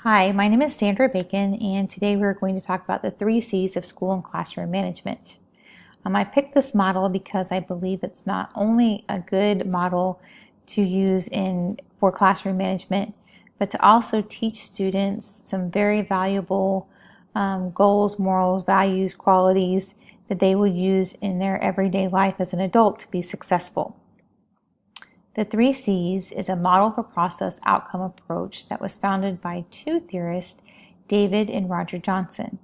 Hi, my name is Sandra Bacon, and today we're going to talk about the 3 C's of school and classroom management. I picked this model because I believe it's not only a good model to use for classroom management, but to also teach students some very valuable goals, morals, values, qualities that they will use in their everyday life as an adult to be successful. The 3 C's is a model for process outcome approach that was founded by two theorists, David and Roger Johnson.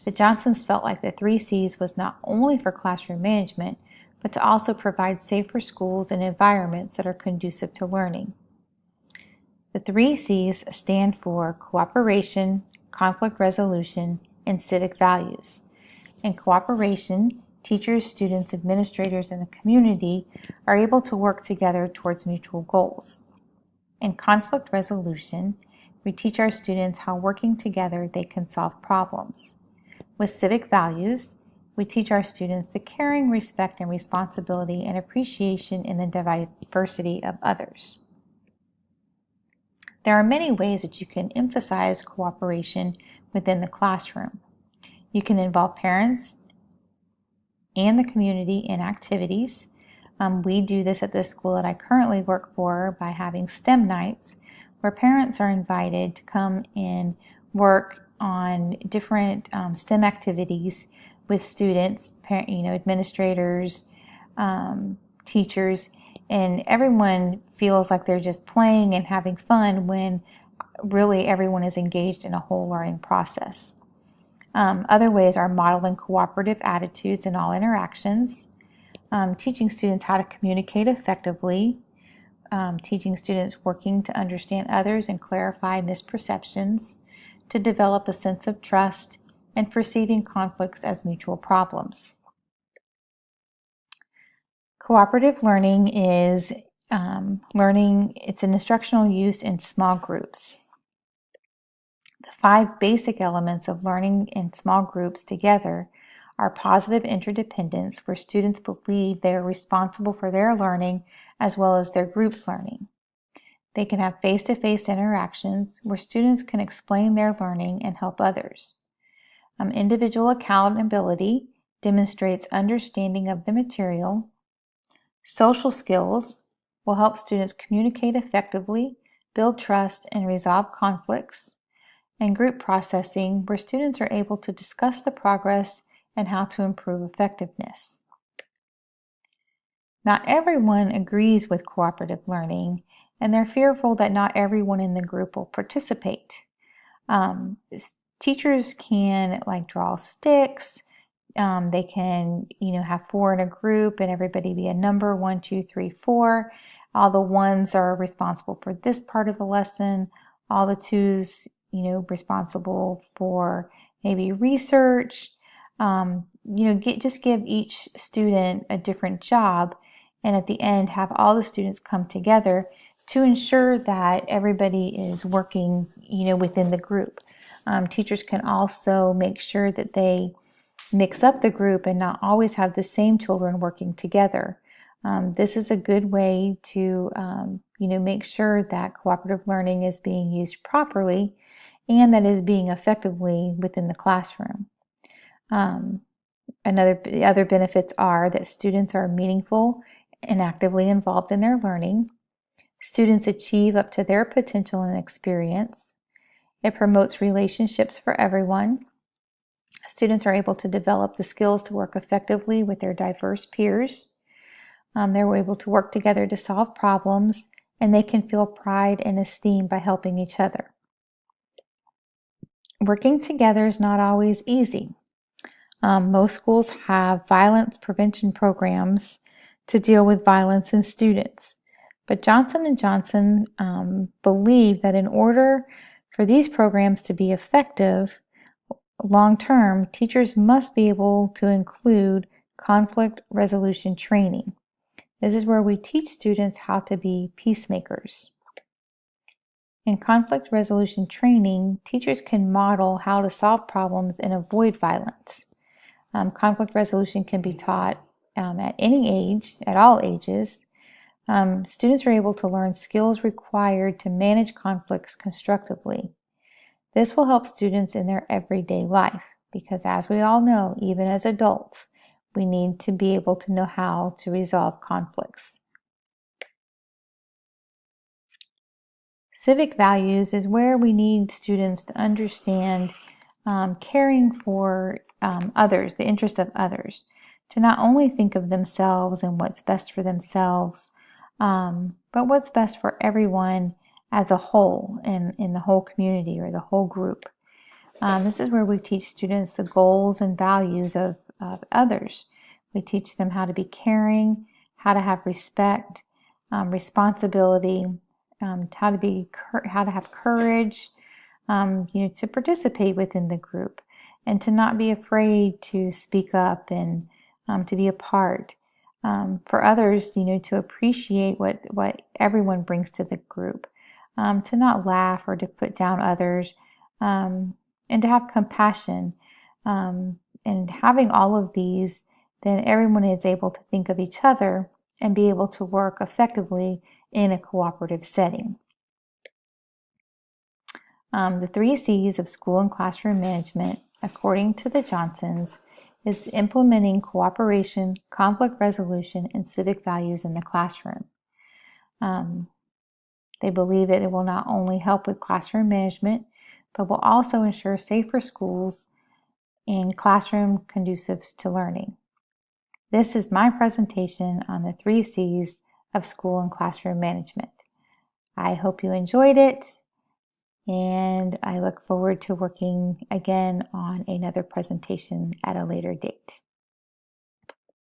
The Johnsons felt like the 3 C's was not only for classroom management, but to also provide safer schools and environments that are conducive to learning. The 3 C's stand for cooperation, conflict resolution, and civic values. In cooperation, teachers, students, administrators, and the community are able to work together towards mutual goals. In conflict resolution, we teach our students how working together they can solve problems. With civic values, we teach our students the caring, respect, and responsibility and appreciation in the diversity of others. There are many ways that you can emphasize cooperation within the classroom. You can involve parents and the community in activities. We do this at the school that I currently work for by having STEM nights, where parents are invited to come and work on different STEM activities with students, administrators, teachers, and everyone feels like they're just playing and having fun when really everyone is engaged in a whole learning process. Other ways are modeling cooperative attitudes in all interactions, teaching students how to communicate effectively, teaching students working to understand others and clarify misperceptions, to develop a sense of trust, and perceiving conflicts as mutual problems. Cooperative learning is it's an instructional use in small groups. The 5 basic elements of learning in small groups together are positive interdependence, where students believe they are responsible for their learning as well as their group's learning. They can have face-to-face interactions where students can explain their learning and help others. Individual accountability demonstrates understanding of the material. Social skills will help students communicate effectively, build trust, and resolve conflicts. And group processing, where students are able to discuss the progress and how to improve effectiveness. Not everyone agrees with cooperative learning, and they're fearful that not everyone in the group will participate. Teachers can draw sticks. They can, have 4 in a group and everybody be a number, 1, 2, 3, 4. All the 1s are responsible for this part of the lesson. All the 2s, responsible for maybe research. Just give each student a different job, and at the end have all the students come together to ensure that everybody is working, within the group. Teachers can also make sure that they mix up the group and not always have the same children working together. This is a good way to, make sure that cooperative learning is being used properly and that is being effectively within the classroom. The other benefits are that students are meaningful and actively involved in their learning. Students achieve up to their potential and experience. It promotes relationships for everyone. Students are able to develop the skills to work effectively with their diverse peers. They're able to work together to solve problems, and they can feel pride and esteem by helping each other. Working together is not always easy. Most schools have violence prevention programs to deal with violence in students. But Johnson & Johnson believe that in order for these programs to be effective long-term, teachers must be able to include conflict resolution training. This is where we teach students how to be peacemakers. In conflict resolution training, teachers can model how to solve problems and avoid violence. Conflict resolution can be taught at any age, at all ages. Students are able to learn skills required to manage conflicts constructively. This will help students in their everyday life because, as we all know, even as adults, we need to be able to know how to resolve conflicts. Civic values is where we need students to understand caring for others, the interest of others, to not only think of themselves and what's best for themselves, but what's best for everyone as a whole in the whole community or the whole group. This is where we teach students the goals and values of others. We teach them how to be caring, how to have respect, responsibility, how to have courage, to participate within the group, and to not be afraid to speak up and to be a part. For others, to appreciate what everyone brings to the group, to not laugh or to put down others, and to have compassion. And having all of these, then everyone is able to think of each other and be able to work effectively in a cooperative setting. The 3 C's of school and classroom management, according to the Johnsons, is implementing cooperation, conflict resolution, and civic values in the classroom. They believe that it will not only help with classroom management, but will also ensure safer schools and classroom conducive to learning. This is my presentation on the 3 C's of school and classroom management. I hope you enjoyed it, and I look forward to working again on another presentation at a later date.